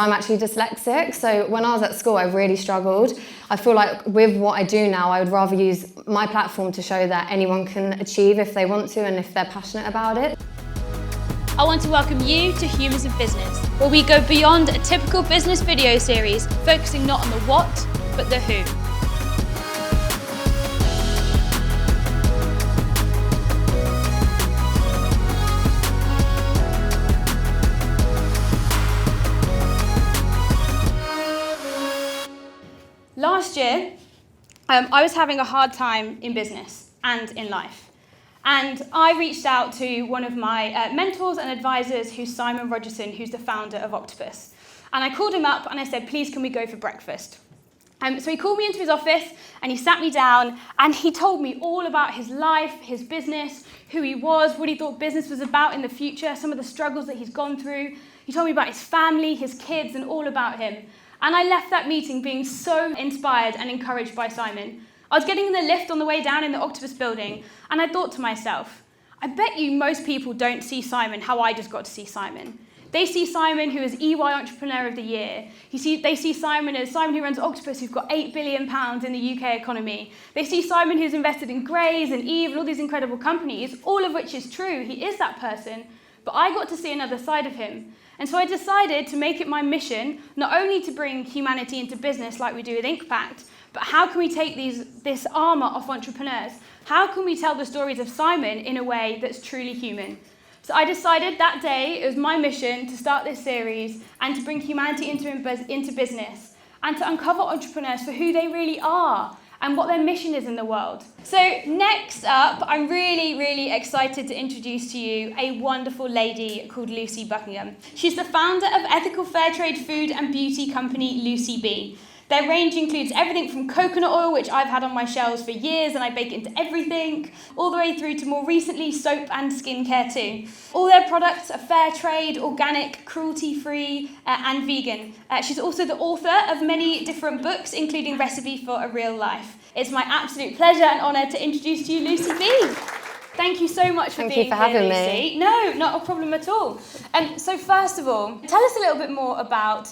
I'm actually dyslexic, so when I was at school I really struggled. I feel like with what I do now, I would rather use my platform to show that anyone can achieve if they want to and if they're passionate about it. I want to welcome you to Humans of Business, where we go beyond a typical business video series, focusing not on the what, but the who. Last year, I was having a hard time in business and in life. And I reached out to one of my mentors and advisors, who's Simon Rogerson, who's the founder of Octopus. And I called him up and I said, please, can we go for breakfast? So he called me into his office and he sat me down and he told me all about his life, his business, who he was, what he thought business was about in the future, some of the struggles that he's gone through. He told me about his family, his kids, and all about him. And I left that meeting being so inspired and encouraged by Simon. I was getting in the lift on the way down in the Octopus building, and I thought to myself, I bet you most people don't see Simon how I just got to see Simon. They see Simon, who is EY Entrepreneur of the Year. They see Simon as Simon who runs Octopus, who's got £8 billion in the UK economy. They see Simon who's invested in Graze and Eve and all these incredible companies, all of which is true. He is that person. But I got to see another side of him. And so I decided to make it my mission, not only to bring humanity into business like we do with Impact, but how can we take this armour of entrepreneurs? How can we tell the stories of Simon in a way that's truly human? So I decided that day it was my mission to start this series and to bring humanity into business and to uncover entrepreneurs for who they really are and what their mission is in the world. So next up, I'm really, really excited to introduce to you a wonderful lady called Lucy Buckingham. She's the founder of ethical fair trade food and beauty company Lucy B. Their range includes everything from coconut oil, which I've had on my shelves for years and I bake into everything, all the way through to more recently soap and skincare too. All their products are fair trade, organic, cruelty-free and vegan. She's also the author of many different books, including Recipe for a Real Life. It's my absolute pleasure and honour to introduce to you Lucy B. Thank you so much for being here, Lucy. Thank you for having me. No, not a problem at all. So first of all, tell us a little bit more about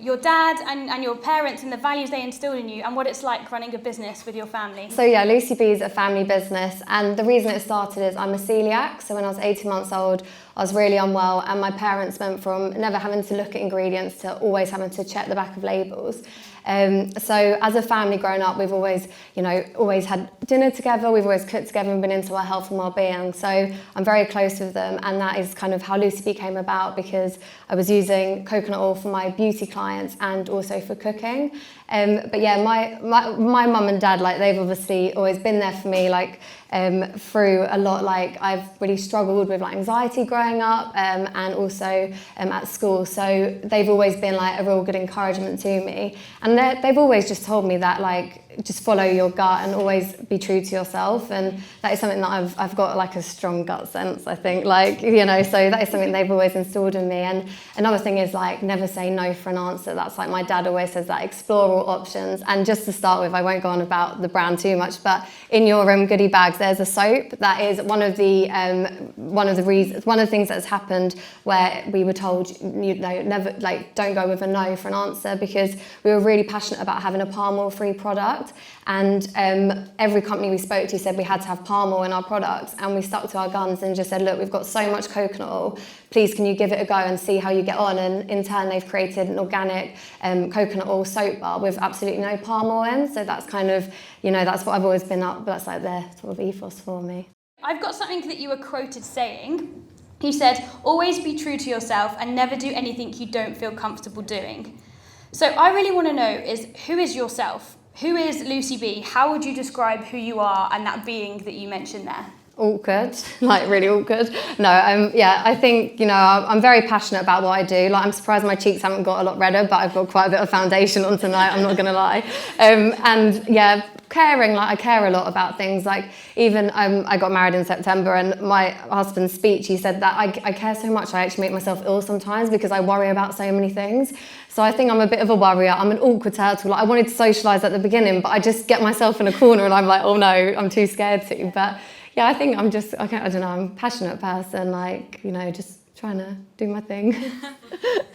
your dad and your parents and the values they instilled in you and what it's like running a business with your family. So yeah, Lucy B is a family business, and the reason it started is I'm a celiac. So when I was 18 months old, I was really unwell, and my parents went from never having to look at ingredients to always having to check the back of labels. So as a family growing up, we've always had dinner together, we've always cooked together and been into our health and well-being. So I'm very close with them, and that is kind of how Lucy B came about, because I was using coconut oil for my beauty clients and also for cooking. But yeah, my mum and dad, like, they've obviously always been there for me, like, through a lot. Like, I've really struggled with like anxiety growing up, and also at school. So they've always been like a real good encouragement to me. And they've always just told me that, like, just follow your gut and always be true to yourself. And that is something that I've got like a strong gut sense, I think, like, so that is something they've always installed in me. And another thing is, like, never say no for an answer. That's like, my dad always says that, explore all options. And just to start with, I won't go on about the brand too much, but in your goodie bags, there's a soap that is one of the things that's happened where we were told, never, like, don't go with a no for an answer, because we were really passionate about having a palm oil free product. And every company we spoke to said we had to have palm oil in our products, and we stuck to our guns and just said, look, we've got so much coconut oil, please can you give it a go and see how you get on? And in turn, they've created an organic coconut oil soap bar with absolutely no palm oil in. So that's kind of, that's what I've always been up, that's like their sort of ethos for me. I've got something that you were quoted saying. You said, always be true to yourself and never do anything you don't feel comfortable doing. So I really want to know is, who is yourself? Who is Lucy B? How would you describe who you are and that being that you mentioned there? Awkward, like really awkward. No, I think, I'm very passionate about what I do. Like, I'm surprised my cheeks haven't got a lot redder, but I've got quite a bit of foundation on tonight, I'm not gonna lie. And yeah, caring, like, I care a lot about things. Like, even I got married in September, and my husband's speech, he said that I care so much I actually make myself ill sometimes because I worry about so many things. So I think I'm a bit of a worrier. I'm an awkward turtle. Like, I wanted to socialise at the beginning, but I just get myself in a corner and I'm like, oh no, I'm too scared to. But yeah, I think I don't know, I'm a passionate person, like, just trying to do my thing.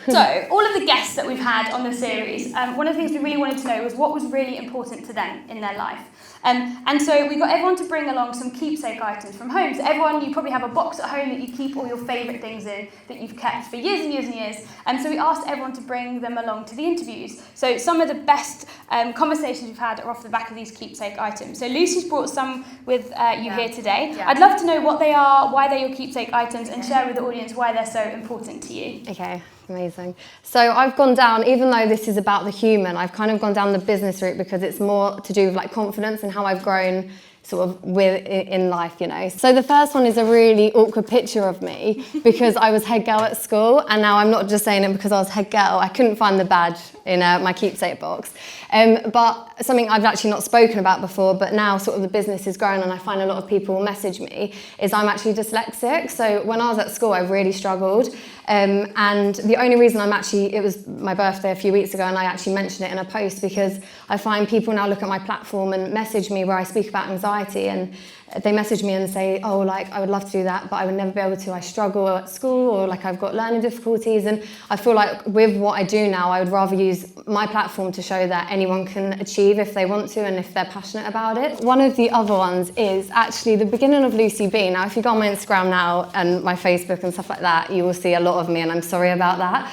So, all of the guests that we've had on the series, one of the things we really wanted to know was what was really important to them in their life. And so we got everyone to bring along some keepsake items from home. So everyone, you probably have a box at home that you keep all your favourite things in that you've kept for years and years and years. And so we asked everyone to bring them along to the interviews. So some of the best conversations we've had are off the back of these keepsake items. So Lucy's brought some with you here today. Yeah. I'd love to know what they are, why they're your keepsake items, and share with the audience why they're so important to you. Okay. Amazing. So I've gone down, even though this is about the human, I've kind of gone down the business route because it's more to do with like confidence and how I've grown sort of in life, you know. So the first one is a really awkward picture of me because I was head girl at school, and now I'm not just saying it because I was head girl. I couldn't find the badge in my keepsake box. But something I've actually not spoken about before, but now sort of the business is growing and I find a lot of people message me, is I'm actually dyslexic. So when I was at school, I really struggled. And the only reason it was my birthday a few weeks ago, and I actually mentioned it in a post because I find people now look at my platform and message me where I speak about anxiety, and they message me and say, oh, like, I would love to do that, but I would never be able to. I struggle at school, or like I've got learning difficulties. And I feel like with what I do now, I would rather use my platform to show that anyone can achieve if they want to and if they're passionate about it. One of the other ones is actually the beginning of Lucy B. Now, if you go on my Instagram now and my Facebook and stuff like that, you will see a lot of me, and I'm sorry about that.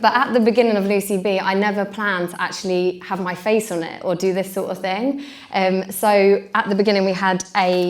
But at the beginning of Lucy B, I never planned to actually have my face on it or do this sort of thing. So at the beginning, we had a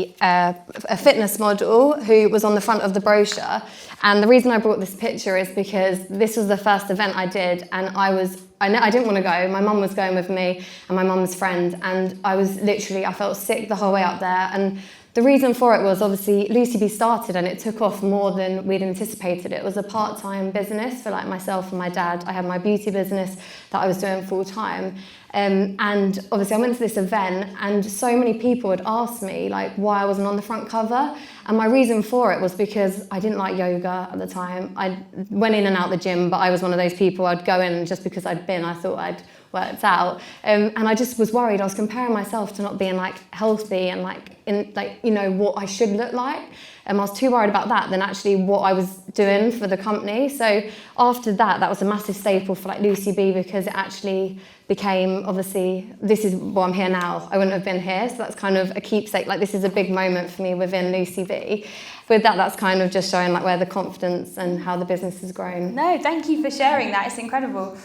fitness model who was on the front of the brochure, and the reason I brought this picture is because this was the first event I did, and I didn't want to go. My mum was going with me and my mum's friend, and I felt sick the whole way up there. And the reason for it was obviously Lucy B started and it took off more than we'd anticipated. It was a part-time business for like myself and my dad. I had my beauty business that I was doing full-time. And obviously I went to this event and so many people had asked me like why I wasn't on the front cover. And my reason for it was because I didn't like yoga at the time. I went in and out the gym, but I was one of those people I'd go in and just because I thought I'd worked out. And I just was worried. I was comparing myself to not being like healthy and like in like, you know, what I should look like. And I was too worried about that than actually what I was doing for the company. So after that was a massive staple for like Lucy B because it actually became, obviously, this is why I'm here now. I wouldn't have been here. So that's kind of a keepsake. Like this is a big moment for me within Lucy B. With that's kind of just showing like where the confidence and how the business has grown. No, thank you for sharing that. It's incredible.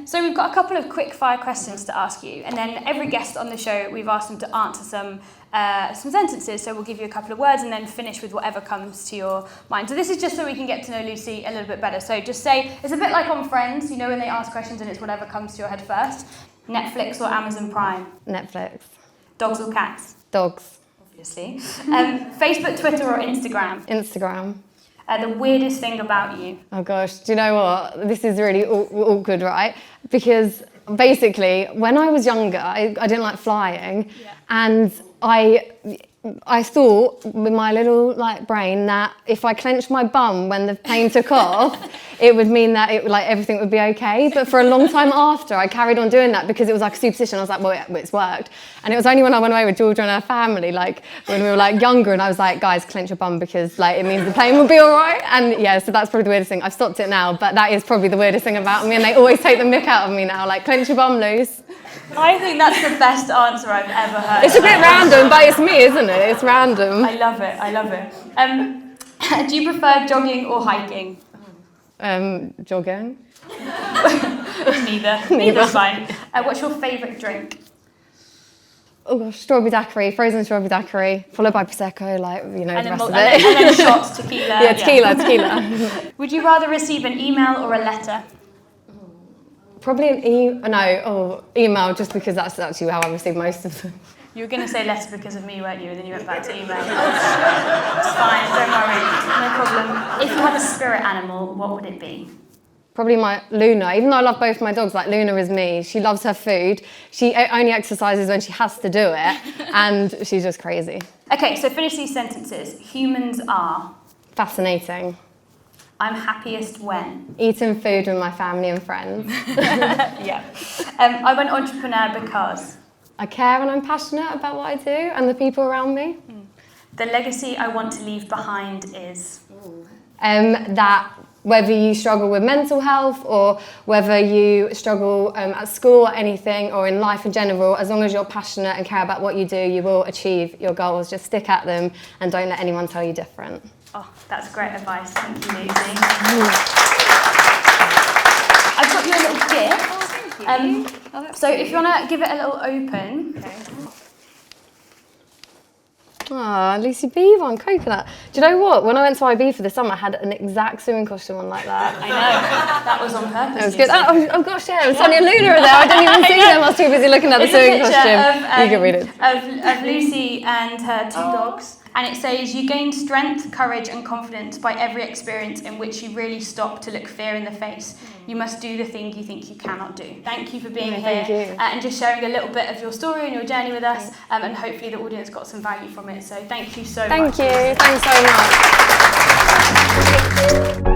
So we've got a couple of quick fire questions to ask you, and then every guest on the show, we've asked them to answer some sentences. So we'll give you a couple of words and then finish with whatever comes to your mind. So this is just so we can get to know Lucy a little bit better. So just say, it's a bit like on Friends, you know, when they ask questions and it's whatever comes to your head first. Netflix or Amazon Prime? Netflix. Dogs or cats? Dogs. Obviously. Facebook, Twitter or Instagram? Instagram. The weirdest thing about you? Oh gosh, do you know what? This is really awkward, right? Because basically, when I was younger, I didn't like flying, and I thought with my little like brain that if I clenched my bum when the plane took off, it would mean that everything would be okay. But for a long time after, I carried on doing that because it was like a superstition. I was like, well, it's worked. And it was only when I went away with Georgia and her family, like when we were like younger, and I was like, guys, clench your bum because like it means the plane will be all right. And yeah, so that's probably the weirdest thing. I've stopped it now, but that is probably the weirdest thing about me. And they always take the mick out of me now, like clench your bum loose. I think that's the best answer I've ever heard. It's a bit random, but it's me, isn't it? It's random. I love it. Do you prefer jogging or hiking? Jogging. Neither. Neither's fine. What's your favourite drink? Oh gosh, strawberry daiquiri, frozen strawberry daiquiri, followed by Prosecco, like, you know, the rest of it. And then shots, tequila. Yeah, tequila. Would you rather receive an email or a letter? Probably email, just because that's actually how I receive most of them. You were going to say letter because of me, weren't you? And then you went back to email. It's fine, don't worry, no problem. If you had a spirit animal, what would it be? Probably my Luna. Even though I love both my dogs, like Luna is me. She loves her food. She only exercises when she has to do it, and she's just crazy. Okay, so finish these sentences. Humans are? Fascinating. I'm happiest when? Eating food with my family and friends. Yeah. I went entrepreneur because? I care and I'm passionate about what I do and the people around me. The legacy I want to leave behind is? That whether you struggle with mental health or whether you struggle at school or anything or in life in general, as long as you're passionate and care about what you do, you will achieve your goals. Just stick at them and don't let anyone tell you different. Oh, that's great advice. Thank you, Lucy. I've got you a little gift. Oh, thank you. So if you want to give it a little open. Okay. Ah, Lucy Beaver on coconut. Do you know what? When I went to IB for the summer, I had an exact swimming costume on like that. I know. That was on purpose. It was good. Oh, I've got to share. Sonia and Luna are there. I didn't even see them. I was too busy looking at the swimming costume. You can read it. Of Lucy and her 2 dogs. And it says, you gain strength, courage and confidence by every experience in which you really stop to look fear in the face. You must do the thing you think you cannot do. Thank you for being here and just sharing a little bit of your story and your journey with us, and hopefully the audience got some value from it. So thank you so much. Thank you. Thanks so much.